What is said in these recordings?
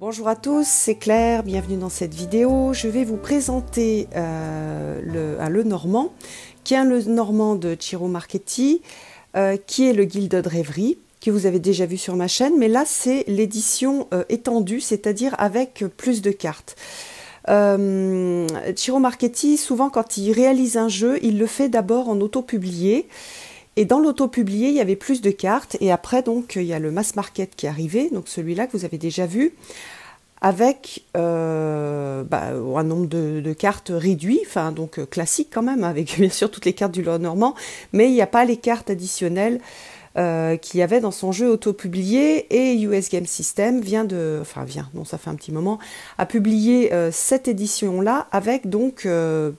Bonjour à tous, c'est Claire, bienvenue dans cette vidéo. Je vais vous présenter le Normand, qui est un Lenormand de Ciro Marchetti, qui est le Gilded Reverie, que vous avez déjà vu sur ma chaîne, mais là c'est l'édition étendue, c'est-à-dire avec plus de cartes. Ciro Marchetti, souvent quand il réalise un jeu, il le fait d'abord en auto-publié. Et dans l'auto-publié, il y avait plus de cartes. Et après, donc, il y a le mass market qui est arrivé, donc celui-là que vous avez déjà vu, avec un nombre de cartes réduit, enfin donc classique quand même, avec bien sûr toutes les cartes du Lenormand, mais il n'y a pas les cartes additionnelles qu'il y avait dans son jeu auto-publié. Et US Game System ça fait un petit moment, a publié cette édition-là avec donc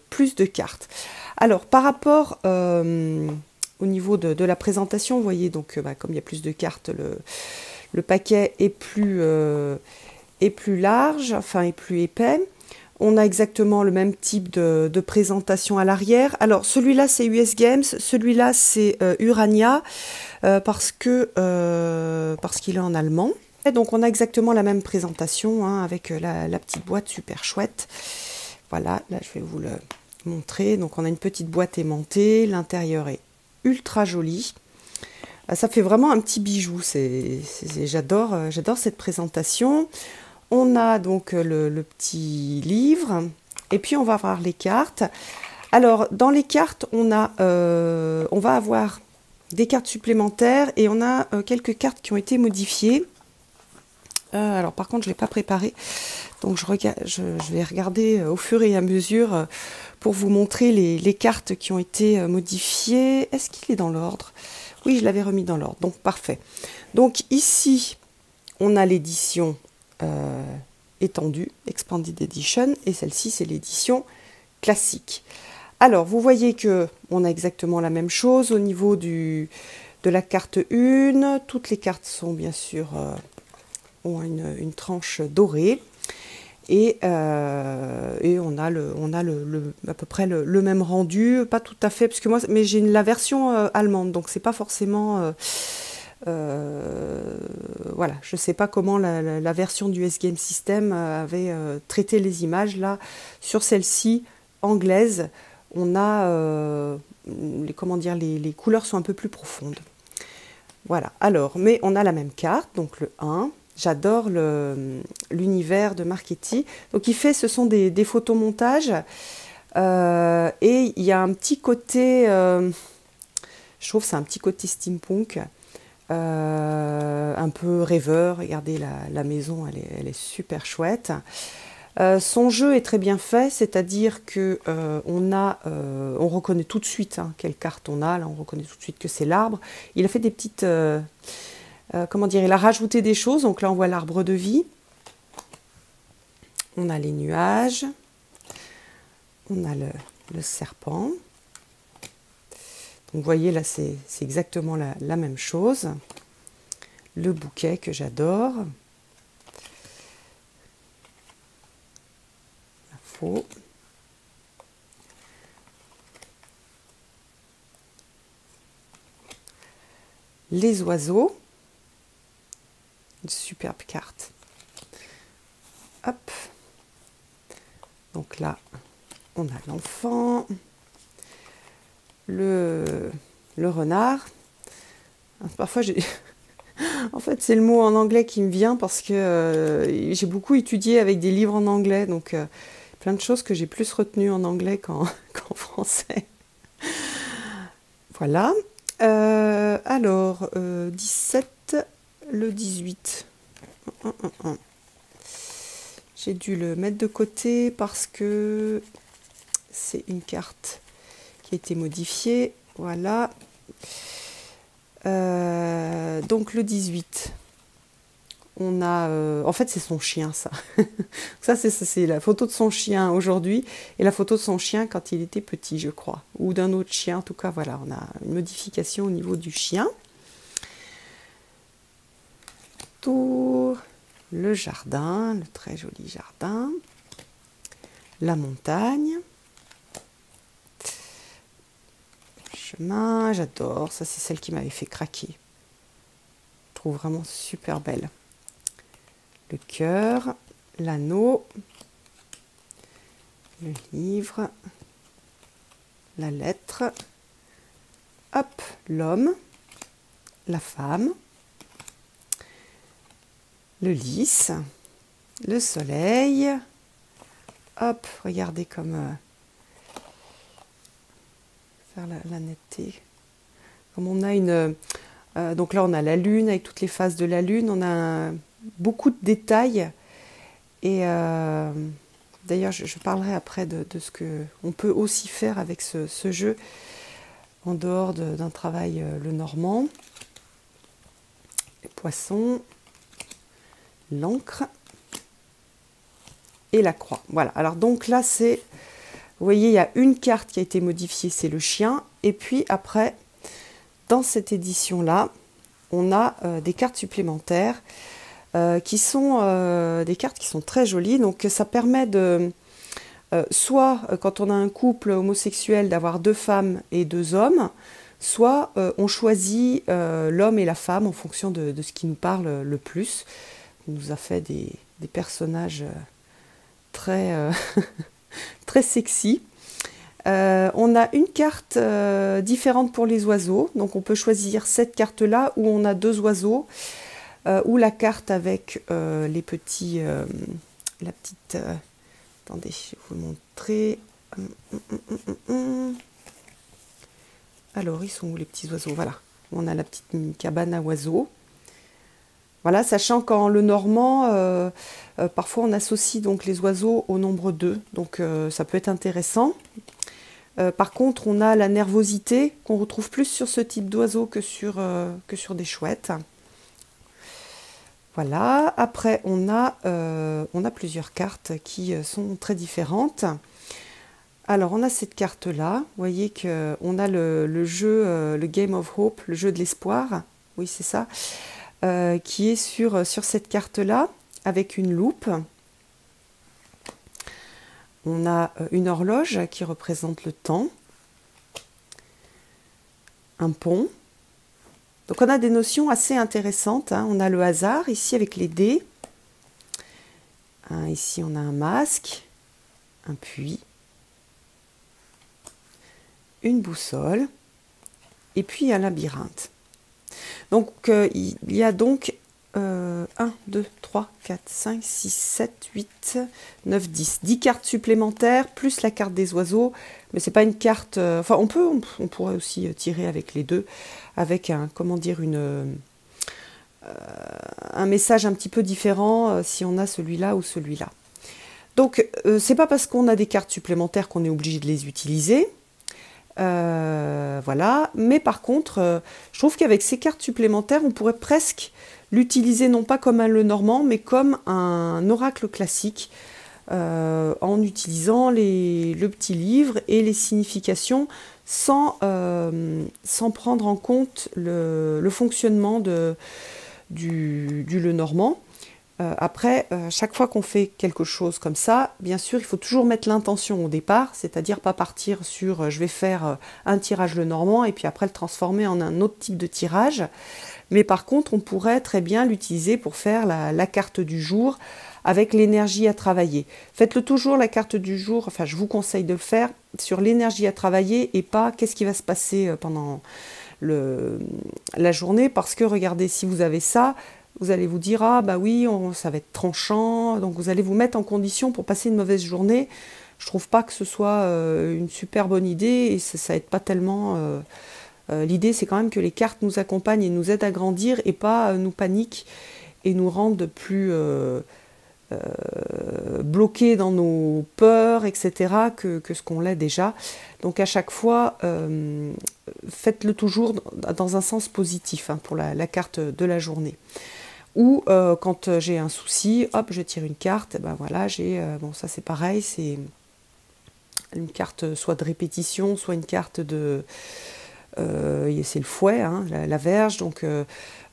plus de cartes. Alors, par rapport au niveau de la présentation, vous voyez, donc comme il y a plus de cartes, le paquet est plus large, enfin est plus épais. On a exactement le même type de présentation à l'arrière. Alors celui-là c'est US Games, celui-là c'est Urania, parce qu'il est en allemand. Et donc on a exactement la même présentation, hein, avec la petite boîte super chouette. Voilà, là je vais vous le montrer. Donc on a une petite boîte aimantée, l'intérieur est ultra joli. Ça fait vraiment un petit bijou. J'adore cette présentation. On a donc le petit livre et puis on va voir les cartes. Alors dans les cartes, on va avoir des cartes supplémentaires et on a quelques cartes qui ont été modifiées. Alors par contre, je ne l'ai pas préparé, donc je vais regarder au fur et à mesure pour vous montrer les cartes qui ont été modifiées. Est-ce qu'il est dans l'ordre? Oui, je l'avais remis dans l'ordre, donc parfait. Donc ici, on a l'édition étendue, Expanded Edition, et celle-ci, c'est l'édition classique. Alors, vous voyez que on a exactement la même chose au niveau de la carte 1. Toutes les cartes sont bien sûr ont une tranche dorée. Et on a à peu près le même rendu, pas tout à fait, parce que moi, mais j'ai la version allemande, donc c'est pas forcément, voilà, je sais pas comment la version du US Game System avait traité les images. Là, sur celle-ci anglaise, on a les couleurs sont un peu plus profondes. Voilà. Alors, mais on a la même carte, donc le 1. J'adore l'univers de Marchetti. Donc ce sont des photomontages et il y a un petit côté, je trouve c'est un petit côté steampunk, un peu rêveur. Regardez la maison, elle est super chouette. Son jeu est très bien fait, c'est-à-dire que on reconnaît tout de suite quelle carte on a. Là, on reconnaît tout de suite que c'est l'arbre. Il a fait des petites il a rajouté des choses. Donc là, on voit l'arbre de vie. On a les nuages. On a le serpent. Donc, vous voyez, là, c'est exactement la même chose. Le bouquet que j'adore. La faux. Les oiseaux. Une superbe carte. Hop. Donc là, on a l'enfant, le renard. Parfois, en fait, c'est le mot en anglais qui me vient parce que j'ai beaucoup étudié avec des livres en anglais. Donc, plein de choses que j'ai plus retenues en anglais qu'en français. Voilà. Alors, 17... Le 18, j'ai dû le mettre de côté parce que c'est une carte qui a été modifiée. Voilà. Donc le 18, on a... en fait, c'est son chien, ça. Ça, c'est la photo de son chien aujourd'hui et la photo de son chien quand il était petit, je crois. Ou d'un autre chien. En tout cas, voilà, on a une modification au niveau du chien. Le jardin, le très joli jardin, la montagne, le chemin, j'adore, ça c'est celle qui m'avait fait craquer. Je trouve vraiment super belle. le cœur, l'anneau, le livre, la lettre, hop, l'homme, la femme, le lys, le soleil, hop, regardez comme faire la netteté. Comme on a une... donc là, on a la lune avec toutes les phases de la lune. On a beaucoup de détails. Et d'ailleurs, je parlerai après de ce qu'on peut aussi faire avec ce jeu, en dehors d'un travail le normand. Les poissons, l'encre et la croix. Voilà. Alors donc là, c'est... Vous voyez, il y a une carte qui a été modifiée, c'est le chien. Et puis après... Dans cette édition-là, on a des cartes supplémentaires qui sont des cartes qui sont très jolies. Donc ça permet de, soit quand on a un couple homosexuel, d'avoir 2 femmes et 2 hommes, soit on choisit l'homme et la femme en fonction de ce qui nous parle le plus. On nous a fait des personnages très, très sexy. On a une carte différente pour les oiseaux, donc on peut choisir cette carte-là où on a 2 oiseaux, ou la carte avec les petits, la petite, attendez, je vais vous montrer. Alors, ils sont où les petits oiseaux? Voilà, on a la petite cabane à oiseaux. Voilà, sachant qu'en le normand, parfois on associe donc les oiseaux au nombre 2, donc ça peut être intéressant. Par contre, on a la nervosité qu'on retrouve plus sur ce type d'oiseau que sur des chouettes. Voilà. Après, on a plusieurs cartes qui sont très différentes. Alors, on a cette carte-là. Vous voyez qu'on a le jeu, le Game of Hope, le jeu de l'espoir. Oui, c'est ça. Qui est sur cette carte-là, avec une loupe. On a une horloge qui représente le temps, un pont. Donc on a des notions assez intéressantes, hein. On a le hasard ici avec les dés. Ici on a un masque, un puits, une boussole et puis un labyrinthe. Donc il y a donc 1, 2, 3, 4, 5, 6, 7, 8, 9, 10. 10 cartes supplémentaires, plus la carte des oiseaux. Mais c'est pas une carte... enfin, on pourrait aussi tirer avec les deux, avec un message un petit peu différent si on a celui-là ou celui-là. Donc, c'est pas parce qu'on a des cartes supplémentaires qu'on est obligé de les utiliser. Voilà. Mais par contre, je trouve qu'avec ces cartes supplémentaires, on pourrait presque l'utiliser non pas comme un Lenormand, mais comme un oracle classique, en utilisant le petit livre et les significations sans prendre en compte le fonctionnement du Lenormand. Après, chaque fois qu'on fait quelque chose comme ça, bien sûr, il faut toujours mettre l'intention au départ, c'est-à-dire pas partir sur je vais faire un tirage Lenormand et puis après le transformer en un autre type de tirage. Mais par contre, on pourrait très bien l'utiliser pour faire la carte du jour avec l'énergie à travailler. Faites-le toujours la carte du jour, enfin je vous conseille de le faire sur l'énergie à travailler et pas qu'est-ce qui va se passer pendant la journée, parce que regardez, si vous avez ça, vous allez vous dire ah bah oui, ça va être tranchant, donc vous allez vous mettre en condition pour passer une mauvaise journée. Je trouve pas que ce soit une super bonne idée et ça aide pas tellement. L'idée c'est quand même que les cartes nous accompagnent et nous aident à grandir et pas nous paniquent et nous rendent plus bloqués dans nos peurs, etc. que ce qu'on l'est déjà. Donc à chaque fois, faites-le toujours dans un sens positif hein, pour la carte de la journée. Ou quand j'ai un souci, hop, je tire une carte, ben voilà, bon ça c'est pareil, c'est une carte soit de répétition, soit une carte de... c'est le fouet, hein, la verge, donc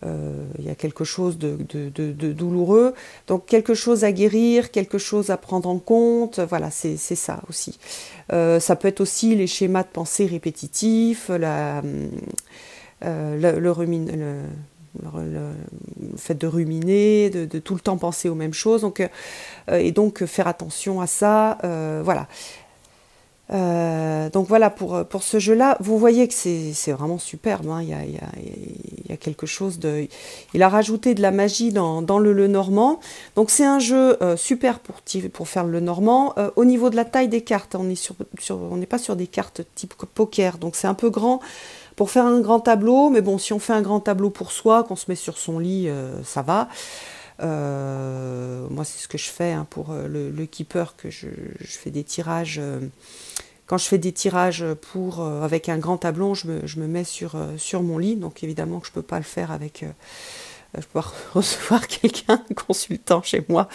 il y a quelque chose de douloureux, donc quelque chose à guérir, quelque chose à prendre en compte, voilà, c'est ça aussi. Ça peut être aussi les schémas de pensée répétitifs, le fait de ruminer, de tout le temps penser aux mêmes choses, donc, et donc faire attention à ça, voilà. Donc voilà pour ce jeu-là. Vous voyez que c'est vraiment superbe, hein. Il y a quelque chose de... Il a rajouté de la magie dans le Lenormand. Donc c'est un jeu super pour faire le Lenormand. Au niveau de la taille des cartes, on n'est pas sur des cartes type poker, donc c'est un peu grand pour faire un grand tableau. Mais bon, si on fait un grand tableau pour soi, qu'on se met sur son lit, ça va. Moi, c'est ce que je fais, hein, pour le keeper, que je fais des tirages. Quand je fais des tirages avec un grand tableau, je me mets sur mon lit. Donc évidemment que je ne peux pas le faire avec... je peux pas recevoir quelqu'un, un consultant chez moi,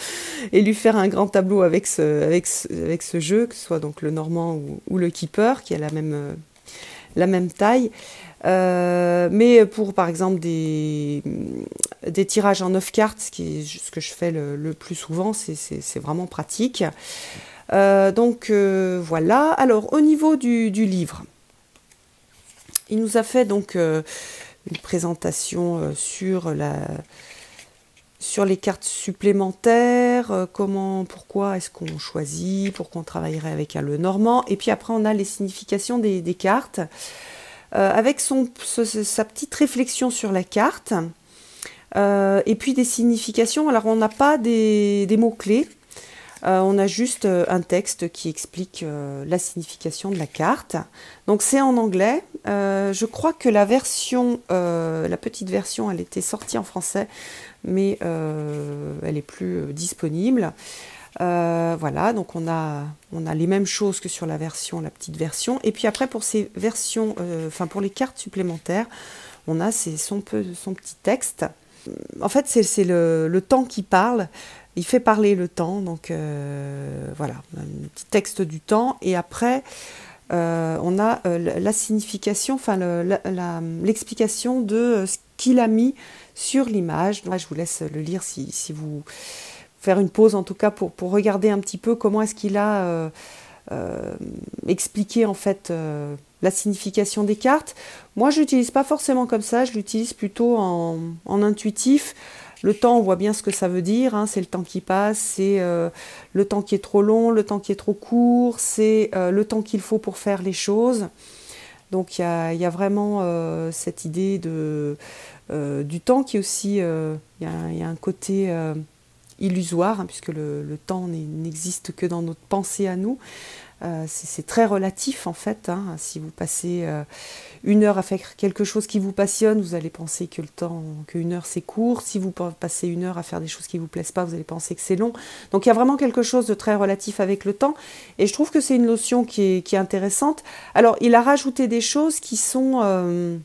et lui faire un grand tableau avec ce jeu, que ce soit donc le Normand ou le keeper, qui a la même taille. Mais pour, par exemple, des tirages en 9 cartes, ce que je fais le plus souvent, c'est vraiment pratique. Donc voilà. Alors, au niveau du livre, il nous a fait donc une présentation sur les cartes supplémentaires, pourquoi est-ce qu'on choisit, pourquoi on travaillerait avec un Lenormand. Et puis après, on a les significations des cartes. Avec sa petite réflexion sur la carte, et puis des significations. Alors on n'a pas des mots-clés, on a juste un texte qui explique la signification de la carte. Donc c'est en anglais. Je crois que la petite version, elle était sortie en français, mais elle n'est plus disponible. Voilà, donc on a les mêmes choses que sur la petite version. Et puis après, pour ces versions, pour les cartes supplémentaires, on a son petit texte. En fait, c'est le temps qui parle. Il fait parler le temps, donc voilà, un petit texte du temps. Et après, on a la signification, l'explication de ce qu'il a mis sur l'image. Là, je vous laisse le lire si vous... faire une pause en tout cas pour regarder un petit peu comment est-ce qu'il a expliqué en fait la signification des cartes. Moi, je l'utilise pas forcément comme ça, je l'utilise plutôt en intuitif. Le temps, on voit bien ce que ça veut dire, hein, c'est le temps qui passe, c'est le temps qui est trop long, le temps qui est trop court, c'est le temps qu'il faut pour faire les choses. Donc il y a vraiment cette idée du temps qui est aussi, il y a un côté illusoire, hein, puisque le temps n'existe que dans notre pensée à nous. C'est très relatif en fait, hein. Si vous passez 1 heure à faire quelque chose qui vous passionne, vous allez penser qu'une heure c'est court. Si vous passez 1 heure à faire des choses qui ne vous plaisent pas, vous allez penser que c'est long. Donc il y a vraiment quelque chose de très relatif avec le temps, et je trouve que c'est une notion qui est intéressante. Alors il a rajouté des choses qui sont...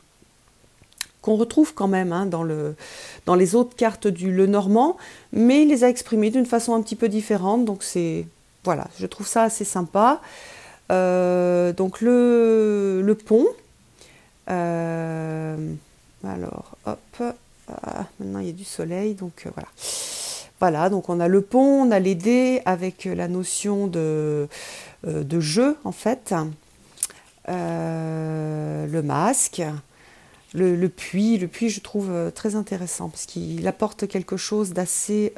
qu'on retrouve quand même, hein, dans les autres cartes du Lenormand, mais il les a exprimées d'une façon un petit peu différente, donc voilà, je trouve ça assez sympa. Donc le pont, alors hop, maintenant il y a du soleil, donc voilà. Voilà, donc on a le pont, on a les dés avec la notion de jeu en fait, le masque. Le puits, je trouve très intéressant parce qu'il apporte quelque chose d'assez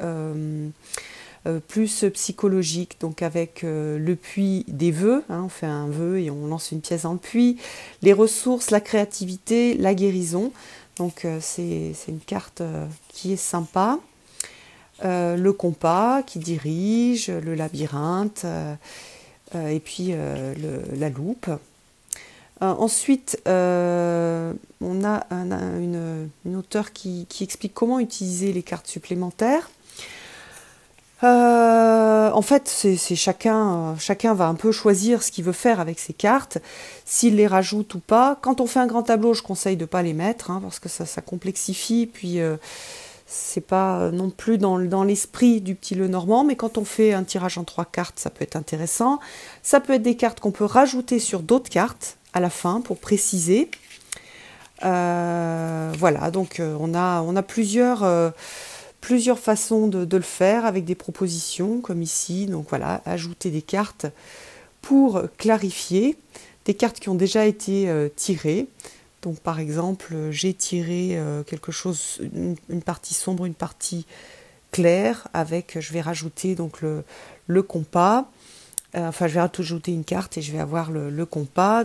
plus psychologique. Donc avec le puits des vœux, hein, on fait un vœu et on lance une pièce dans le puits. Les ressources, la créativité, la guérison. Donc c'est une carte qui est sympa. Le compas qui dirige, le labyrinthe, et puis la loupe. Ensuite, on a une auteure qui explique comment utiliser les cartes supplémentaires. En fait, chacun va un peu choisir ce qu'il veut faire avec ses cartes, s'il les rajoute ou pas. Quand on fait un grand tableau, je conseille de ne pas les mettre, hein, parce que ça complexifie, puis c'est pas non plus dans l'esprit du petit Lenormand, mais quand on fait un tirage en 3 cartes, ça peut être intéressant. Ça peut être des cartes qu'on peut rajouter sur d'autres cartes à la fin pour préciser. Voilà, donc on a plusieurs façons de le faire avec des propositions comme ici. Donc voilà, ajouter des cartes pour clarifier, des cartes qui ont déjà été tirées. Donc par exemple, j'ai tiré quelque chose, une partie sombre, une partie claire, avec, je vais rajouter donc le compas. Enfin, je vais rajouter une carte et je vais avoir le compas.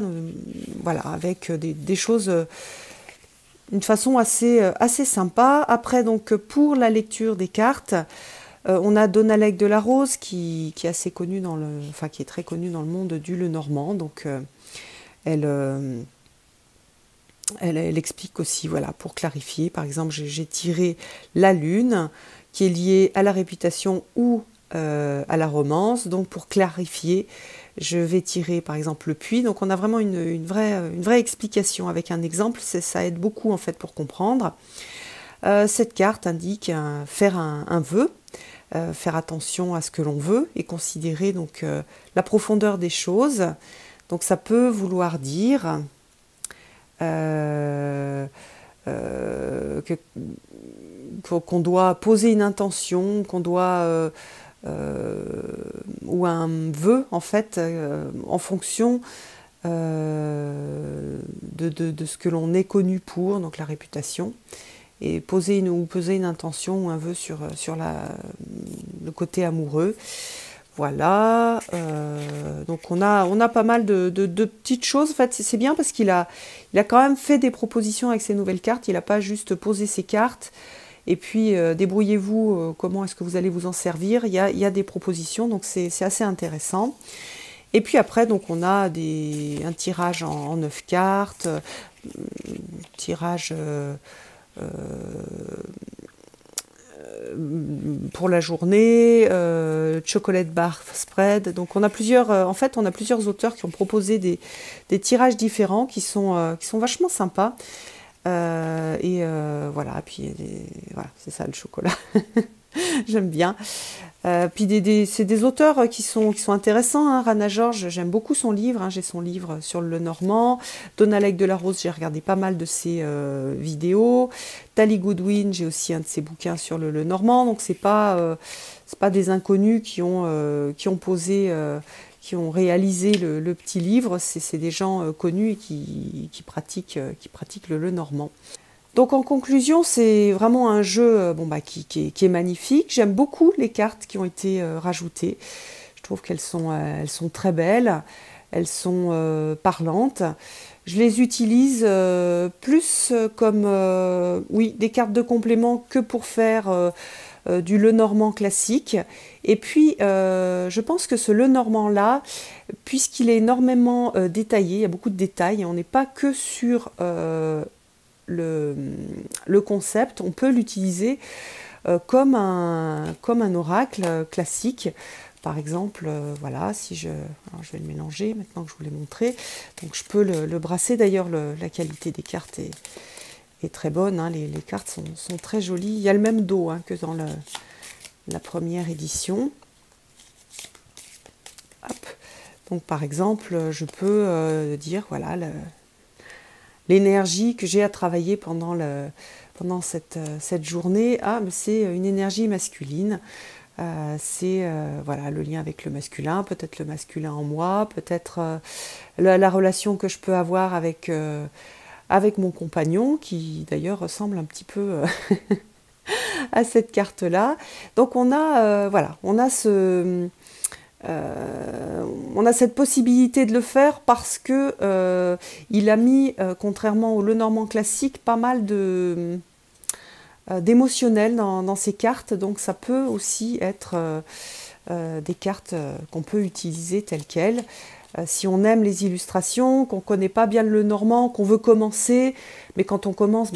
Voilà, avec des choses, une façon assez sympa. Après, donc pour la lecture des cartes, on a Donnaleck de la Rose qui est assez connue qui est très connue dans le monde du Lenormand. Donc elle explique aussi, voilà, pour clarifier. Par exemple, j'ai tiré la lune qui est liée à la réputation ou à la romance. Donc pour clarifier, je vais tirer par exemple le puits. Donc on a vraiment une vraie explication avec un exemple. Ça aide beaucoup en fait pour comprendre. Cette carte indique faire un vœu. Faire attention à ce que l'on veut et considérer donc la profondeur des choses. Donc ça peut vouloir dire qu'on doit poser une intention, qu'on doit ou un vœu en fait en fonction de ce que l'on est connu pour, donc la réputation. Et poser une intention ou un vœu sur le côté amoureux. Voilà. Donc on a pas mal de petites choses. En fait, c'est bien parce qu'il a quand même fait des propositions avec ses nouvelles cartes. Il n'a pas juste posé ses cartes et puis débrouillez-vous, comment est-ce que vous allez vous en servir. Il y a des propositions, donc c'est assez intéressant. Et puis après, donc on a un tirage en 9 cartes, tirage... pour la journée, chocolate bar spread. Donc on a plusieurs, en fait, on a plusieurs auteurs qui ont proposé des tirages différents qui sont vachement sympas. Voilà, puis voilà, c'est ça le chocolat. J'aime bien. Puis c'est des auteurs qui sont intéressants. Hein. Rana George, j'aime beaucoup son livre. Hein. J'ai son livre sur le Lenormand. Donnaleck de la Rose, j'ai regardé pas mal de ses vidéos. Tally Goodwin, j'ai aussi un de ses bouquins sur le Lenormand. Donc c'est pas des inconnus qui ont réalisé le petit livre. C'est des gens connus et qui pratiquent le Lenormand. Donc en conclusion, c'est vraiment un jeu qui est magnifique. J'aime beaucoup les cartes qui ont été rajoutées. Je trouve qu'elles sont très belles, elles sont parlantes. Je les utilise plus comme des cartes de complément que pour faire du Lenormand classique. Et puis, je pense que ce Lenormand-là, puisqu'il est énormément détaillé, il y a beaucoup de détails, et on n'est pas que sur... le concept, on peut l'utiliser comme un oracle classique. Par exemple, voilà, alors je vais le mélanger maintenant que je vous l'ai montré. Donc je peux le brasser. D'ailleurs, la qualité des cartes est très bonne. Hein. Les cartes sont très jolies. Il y a le même dos que dans la première édition. Hop. Donc par exemple, je peux dire, voilà, l'énergie que j'ai à travailler pendant cette journée, c'est une énergie masculine. C'est voilà, le lien avec le masculin, peut-être le masculin en moi, peut-être la relation que je peux avoir avec mon compagnon, qui d'ailleurs ressemble un petit peu à cette carte-là. Donc on a cette possibilité de le faire parce que il a mis, contrairement au Lenormand classique, pas mal d'émotionnel dans ses cartes. Donc ça peut aussi être des cartes qu'on peut utiliser telles quelles. Si on aime les illustrations, qu'on ne connaît pas bien le Lenormand, qu'on veut commencer, mais quand on commence,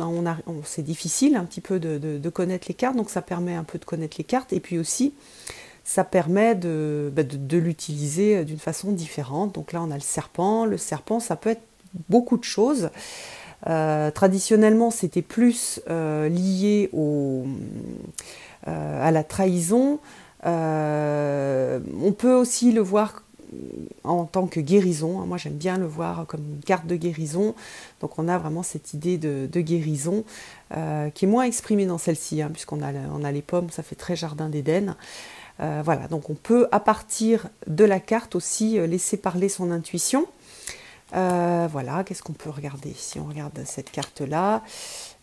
c'est difficile un petit peu de connaître les cartes, donc ça permet un peu de connaître les cartes. Et puis aussi, ça permet de l'utiliser d'une façon différente. Donc là, on a le serpent. Le serpent, ça peut être beaucoup de choses. Traditionnellement, c'était plus lié à la trahison. On peut aussi le voir en tant que guérison. Moi, j'aime bien le voir comme une carte de guérison. Donc, on a vraiment cette idée de guérison qui est moins exprimée dans celle-ci, puisqu'on a les pommes, ça fait très jardin d'Éden. Voilà, donc on peut, à partir de la carte aussi, laisser parler son intuition. Voilà, qu'est-ce qu'on peut regarder? Si on regarde cette carte-là,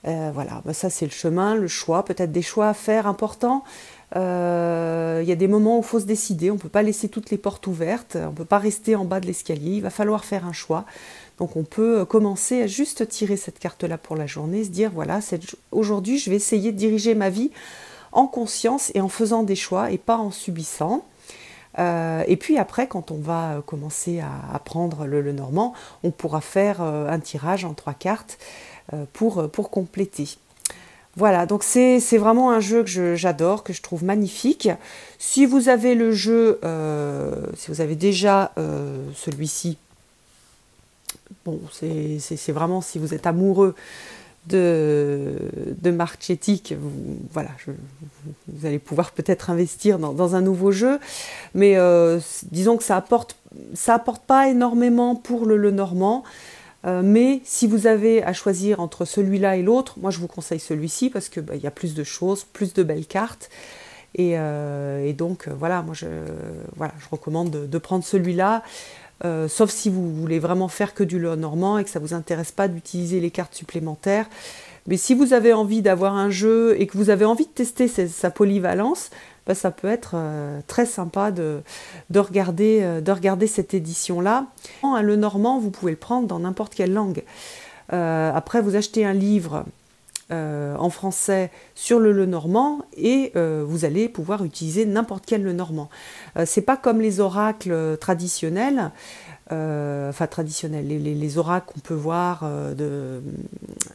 voilà, bah, ça c'est le chemin, le choix, peut-être des choix à faire importants. Il y a des moments où il faut se décider, on ne peut pas laisser toutes les portes ouvertes, on ne peut pas rester en bas de l'escalier, il va falloir faire un choix. Donc on peut commencer à juste tirer cette carte-là pour la journée, se dire voilà, aujourd'hui je vais essayer de diriger ma vie en conscience et en faisant des choix et pas en subissant. Et puis après, quand on va commencer à apprendre le normand, on pourra faire un tirage en 3 cartes pour compléter. Voilà, donc c'est vraiment un jeu que j'adore, que je trouve magnifique. Si vous avez le jeu, si vous avez déjà celui-ci, bon, c'est vraiment si vous êtes amoureux de Marchetti, voilà, vous allez pouvoir peut-être investir dans un nouveau jeu, mais disons que ça apporte pas énormément pour le normand, mais si vous avez à choisir entre celui-là et l'autre, moi je vous conseille celui-ci parce que y a plus de choses, plus de belles cartes, et donc voilà, moi je recommande de prendre celui-là. Sauf si vous voulez vraiment faire que du normand et que ça ne vous intéresse pas d'utiliser les cartes supplémentaires. Mais si vous avez envie d'avoir un jeu et que vous avez envie de tester sa polyvalence, ben ça peut être très sympa de regarder cette édition-là. Le normand, vous pouvez le prendre dans n'importe quelle langue. Après, vous achetez un livre en français sur le normand et vous allez pouvoir utiliser n'importe quel le normand. C'est pas comme les oracles traditionnels, les oracles qu'on peut voir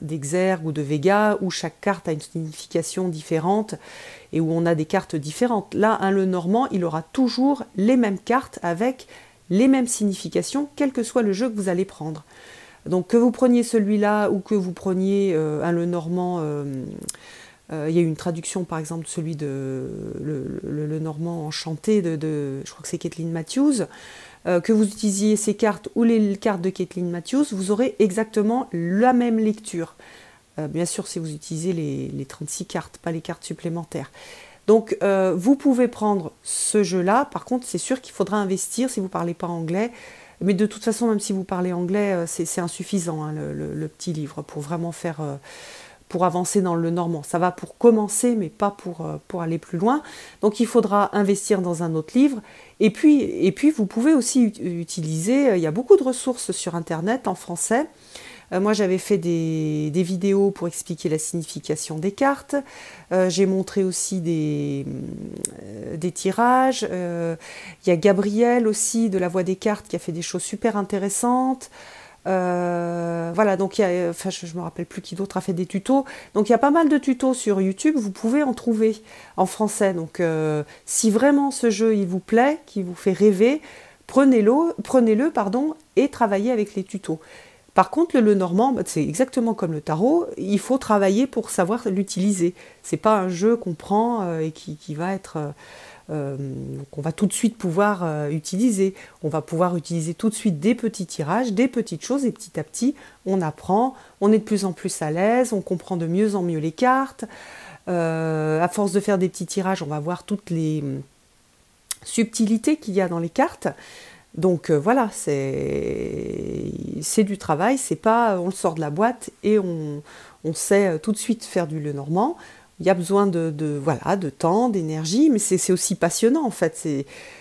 d'Exergue ou de Vega, où chaque carte a une signification différente et où on a des cartes différentes. Là, le normand, il aura toujours les mêmes cartes avec les mêmes significations, quel que soit le jeu que vous allez prendre. Donc que vous preniez celui-là ou que vous preniez le normand, il y a eu une traduction par exemple celui de le normand enchanté de je crois que c'est Kathleen Matthews, que vous utilisiez ces cartes ou les cartes de Kathleen Matthews, vous aurez exactement la même lecture. Bien sûr si vous utilisez les 36 cartes, pas les cartes supplémentaires. Donc vous pouvez prendre ce jeu-là, par contre c'est sûr qu'il faudra investir si vous ne parlez pas anglais. Mais de toute façon, même si vous parlez anglais, c'est insuffisant, hein, le petit livre, pour vraiment faire, pour avancer dans le normand. Ça va pour commencer, mais pas pour aller plus loin. Donc il faudra investir dans un autre livre. Et puis vous pouvez aussi utiliser, il y a beaucoup de ressources sur Internet en français. Moi, j'avais fait des vidéos pour expliquer la signification des cartes. J'ai montré aussi des tirages. Il y a Gabriel aussi, de La Voix des Cartes, qui a fait des choses super intéressantes. Voilà, donc je ne me rappelle plus qui d'autre a fait des tutos. Donc il y a pas mal de tutos sur YouTube, vous pouvez en trouver en français. Donc si vraiment ce jeu il vous plaît, qui vous fait rêver, prenez-le, et travaillez avec les tutos. Par contre, le normand, c'est exactement comme le tarot, il faut travailler pour savoir l'utiliser. C'est pas un jeu qu'on prend et qui va être... qu'on va tout de suite pouvoir utiliser. On va pouvoir utiliser tout de suite des petits tirages, des petites choses, et petit à petit, on apprend, on est de plus en plus à l'aise, on comprend de mieux en mieux les cartes. À force de faire des petits tirages, on va voir toutes les subtilités qu'il y a dans les cartes. Donc voilà, c'est du travail, c'est pas on le sort de la boîte et on sait tout de suite faire du Lenormand. Il y a besoin de temps, d'énergie, mais c'est aussi passionnant en fait.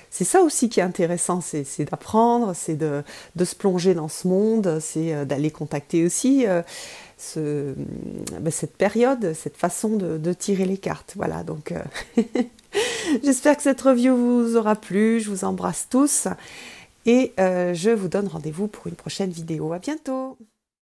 C'est ça aussi qui est intéressant, c'est d'apprendre, c'est de se plonger dans ce monde, c'est d'aller contacter aussi cette période, cette façon de tirer les cartes. Voilà, donc j'espère que cette review vous aura plu, je vous embrasse tous et je vous donne rendez-vous pour une prochaine vidéo. À bientôt!